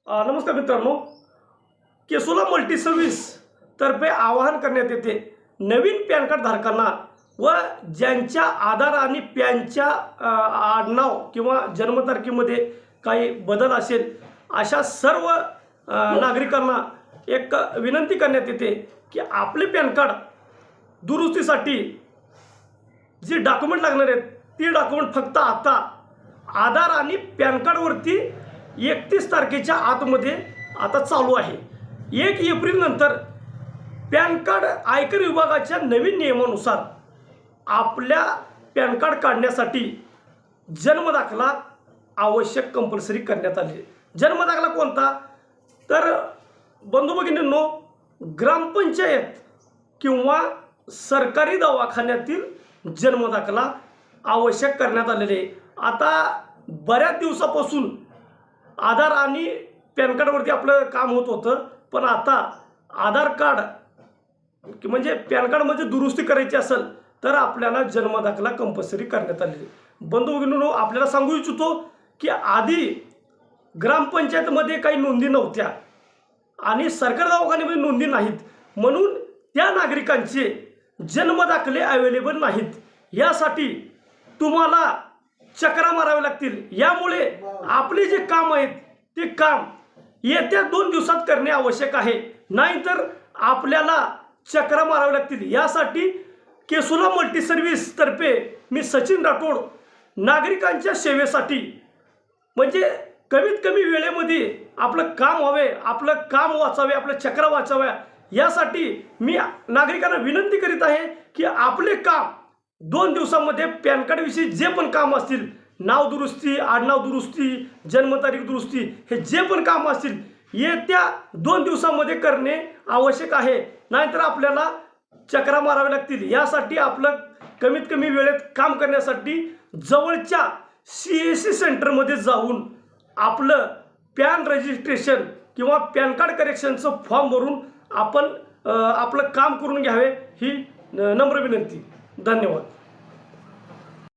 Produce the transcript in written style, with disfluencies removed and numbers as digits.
नमस्कार मित्रांनो, केसोला multi service तर्फे आवाहन करण्यात येते नवीन पॅन कार्ड धारकांना व ज्यांच्या आधार आणि पॅनच्या आडनाव किंवा जन्मतारखेमध्ये काही बदल असेल अशा सर्व नागरिकांना एक विनंती करण्यात येते की आपले पॅन कार्ड दुरुस्तीसाठी जी डॉक्युमेंट लागणार आहेत ती डॉक्युमेंट फक्त आता आधार आणि पॅन कार्डवरती 31 तारखेच्या आतमध्ये आता चालू आहे। 1 एप्रिल नंतर पॅन कार्ड आयकर विभागाच्या नवीन नियमानुसार आपल्या पॅन कार्ड काढण्यासाठी जन्मदाखला आवश्यक कंपल्सरी करण्यात आले। जन्मदाखला कोणता तर बंधू भगिनींनो, ग्रामपंचायत किंवा सरकारी दवाखान्यातील जन्मदाखला आवश्यक करण्यात आलेले। आता बऱ्याच दिवसापासून आधार आणि पॅन कार्डवरती आपलं काम होत होतं, पण आता आधार कार्ड म्हणजे पॅन कार्डमध्ये दुरुस्ती करायची असेल तर आपल्याला जन्मदाखला कंपल्सरी करण्यात आलेली। बंधू भगिनींनो, आपल्याला सांगू इच्छितो की आधी ग्रामपंचायतमध्ये काही नोंदी नव्हत्या आणि सरकारी दवाखान्यामध्ये नोंदी नाहीत, म्हणून त्या नागरिकांचे जन्मदाखले अवेलेबल नाहीत। यासाठी तुम्हाला चक्रा मारावे लागतील। यामुळे आपले जे काम आहेत ते काम येत्या 2 दिवसात करणे आवश्यक आहे, नाहीतर आपल्याला चक्रा मारावे लागतील। यासाठी केसोला मल्टी सर्व्हिस तर्फे मी सचिन राठोड नागरिकांच्या सेवेसाठी म्हणजे कमीत कमी वेळेमध्ये आपलं काम व्हावे, आपलं काम वाचावे, आपलं चक्रा वाचाव्या, यासाठी मी नागरिकांना विनंती करीत आहे की आपले काम 2 दिवसांमध्ये पॅन कार्ड विषयी जे पण काम असतील, नाव दुरुस्ती, आडनाव दुरुस्ती, जन्मतारीख दुरुस्ती, हे जे पण काम असतील येत्या 2 दिवसांमध्ये करणे आवश्यक आहे, नाहीतर आपल्याला चक्रा मारावे लागतील। यासाठी आपलं कमीत कमी वेळेत काम करण्यासाठी जवळच्या CSC सेंटरमध्ये जाऊन आपलं पॅन रजिस्ट्रेशन किंवा पॅन कार्ड करेक्शनचं फॉर्म भरून आपण आपलं काम करून घ्यावे, ही नम्र विनंती। धन्यवाद।